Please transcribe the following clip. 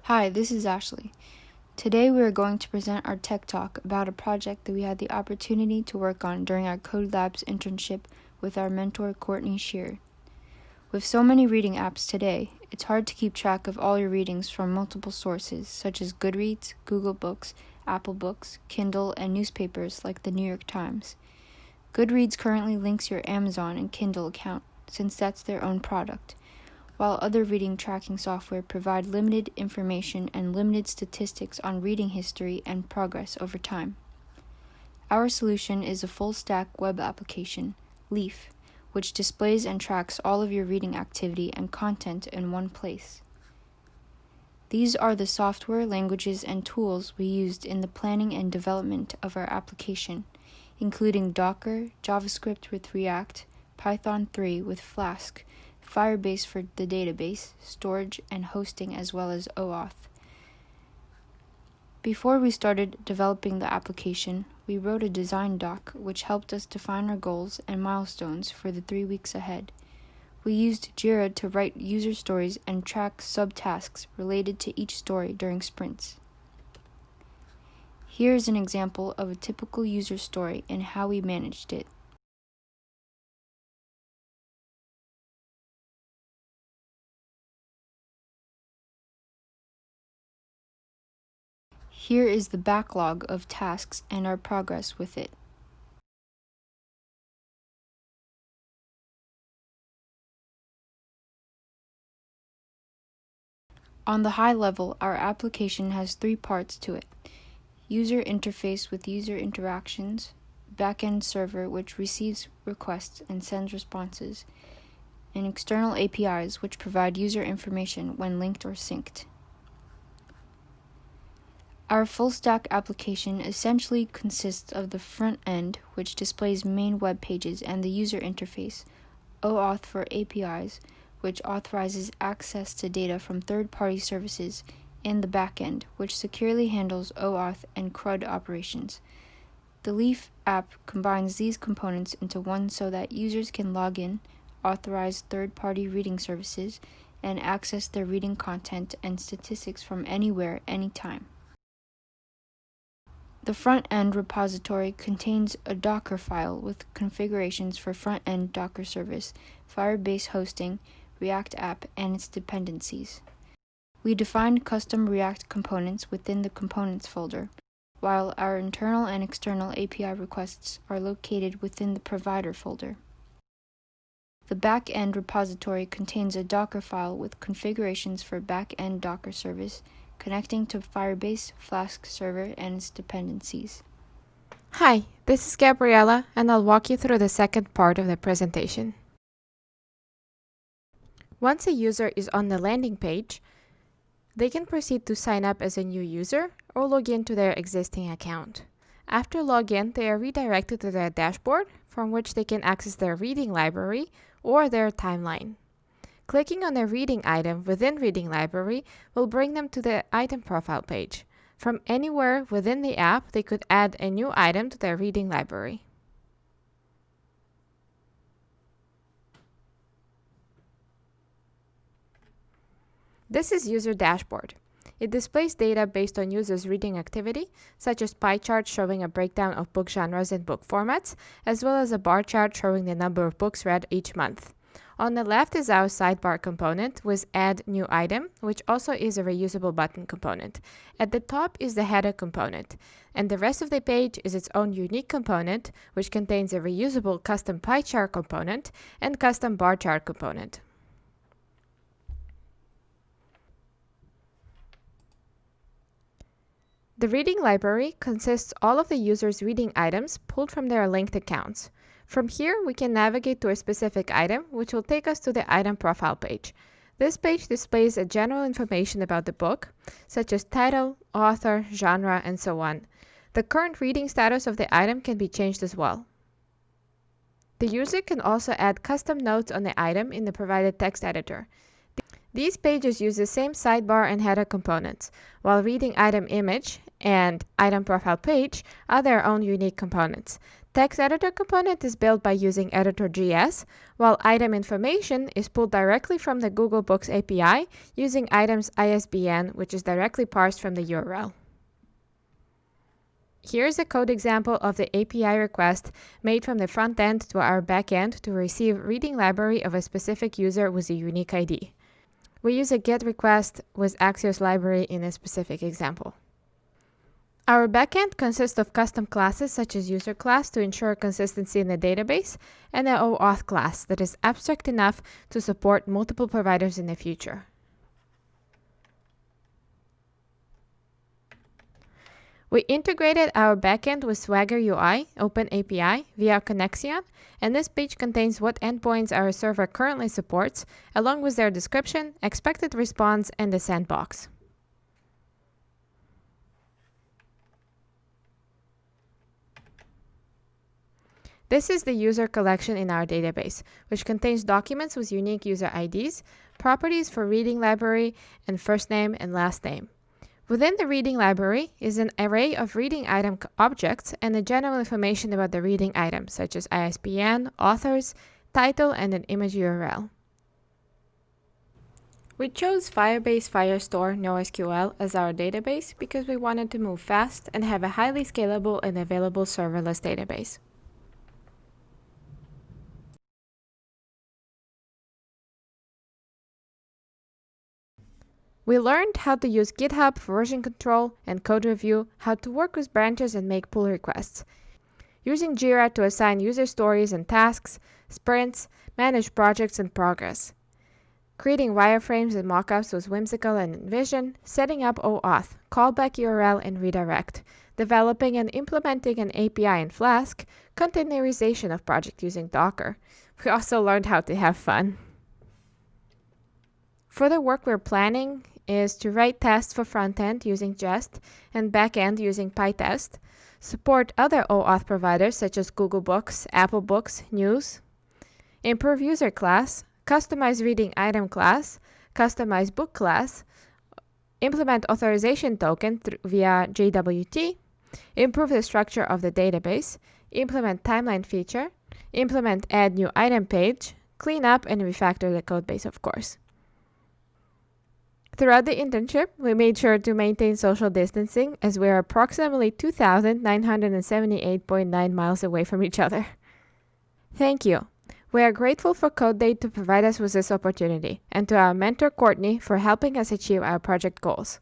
Hi, this is Ashley. Today we are going to present our tech talk about a project that we had the opportunity to work on during our Code Labs internship with our mentor Courtney Shear. With so many reading apps today, it's hard to keep track of all your readings from multiple sources such as Goodreads, Google Books, Apple Books, Kindle, and newspapers like the New York Times. Goodreads currently links your Amazon and Kindle account since that's their own product, while other reading tracking software provide limited information and limited statistics on reading history and progress over time. Our solution is a full-stack web application, Leaf, which displays and tracks all of your reading activity and content in one place. These are the software, languages, and tools we used in the planning and development of our application, including Docker, JavaScript with React, Python 3 with Flask, Firebase for the database, storage, and hosting, as well as OAuth. Before we started developing the application, we wrote a design doc which helped us define our goals and milestones for the 3 weeks ahead. We used Jira to write user stories and track subtasks related to each story during sprints. Here is an example of a typical user story and how we managed it. Here is the backlog of tasks and our progress with it. On the high level, our application has 3 parts to it: user interface with user interactions, backend server which receives requests and sends responses, and external APIs which provide user information when linked or synced. Our full-stack application essentially consists of the front end, which displays main web pages, and the user interface, OAuth for APIs, which authorizes access to data from third-party services, and the backend, which securely handles OAuth and CRUD operations. The Leaf app combines these components into one so that users can log in, authorize third-party reading services, and access their reading content and statistics from anywhere, anytime. The front-end repository contains a Docker file with configurations for front-end Docker service, Firebase hosting, React app, and its dependencies. We defined custom React components within the Components folder, while our internal and external API requests are located within the Provider folder. The back-end repository contains a Docker file with configurations for back-end Docker service, connecting to Firebase, Flask server, and its dependencies. Hi, this is Gabriela, and I'll walk you through the second part of the presentation. Once a user is on the landing page, they can proceed to sign up as a new user or log into their existing account. After login, they are redirected to their dashboard, from which they can access their reading library or their timeline. Clicking on a reading item within Reading Library will bring them to the item profile page. From anywhere within the app, they could add a new item to their reading library. This is User Dashboard. It displays data based on users' reading activity, such as pie charts showing a breakdown of book genres and book formats, as well as a bar chart showing the number of books read each month. On the left is our sidebar component with Add New Item, which also is a reusable button component. At the top is the header component, and the rest of the page is its own unique component, which contains a reusable custom pie chart component and custom bar chart component. The reading library consists all of the user's reading items pulled from their linked accounts. From here, we can navigate to a specific item, which will take us to the item profile page. This page displays a general information about the book, such as title, author, genre, and so on. The current reading status of the item can be changed as well. The user can also add custom notes on the item in the provided text editor. These pages use the same sidebar and header components, while reading item image and item profile page are their own unique components. Text editor component is built by using editor.js, while item information is pulled directly from the Google Books API using items ISBN, which is directly parsed from the URL. Here's a code example of the API request made from the front end to our back end to receive reading library of a specific user with a unique ID. We use a GET request with Axios library in a specific example. Our backend consists of custom classes such as user class to ensure consistency in the database, and an OAuth class that is abstract enough to support multiple providers in the future. We integrated our backend with Swagger UI Open API via Connexion, and this page contains what endpoints our server currently supports, along with their description, expected response, and the sandbox. This is the user collection in our database, which contains documents with unique user IDs, properties for reading library, and first name and last name. Within the reading library is an array of reading item objects and the general information about the reading item, such as ISBN, authors, title, and an image URL. We chose Firebase Firestore NoSQL as our database because we wanted to move fast and have a highly scalable and available serverless database. We learned how to use GitHub for version control and code review, how to work with branches and make pull requests, using Jira to assign user stories and tasks, sprints, manage projects and progress, creating wireframes and mockups with Whimsical and InVision, setting up OAuth, callback URL and redirect, developing and implementing an API in Flask, containerization of project using Docker. We also learned how to have fun. Further work we're planning is to write tests for frontend using Jest and backend using PyTest, support other OAuth providers such as Google Books, Apple Books, News, improve user class, customize reading item class, customize book class, implement authorization token via JWT, improve the structure of the database, implement timeline feature, implement add new item page, clean up and refactor the codebase, of course. Throughout the internship, we made sure to maintain social distancing as we are approximately 2,978.9 miles away from each other. Thank you. We are grateful for CodeDate to provide us with this opportunity, and to our mentor Courtney for helping us achieve our project goals.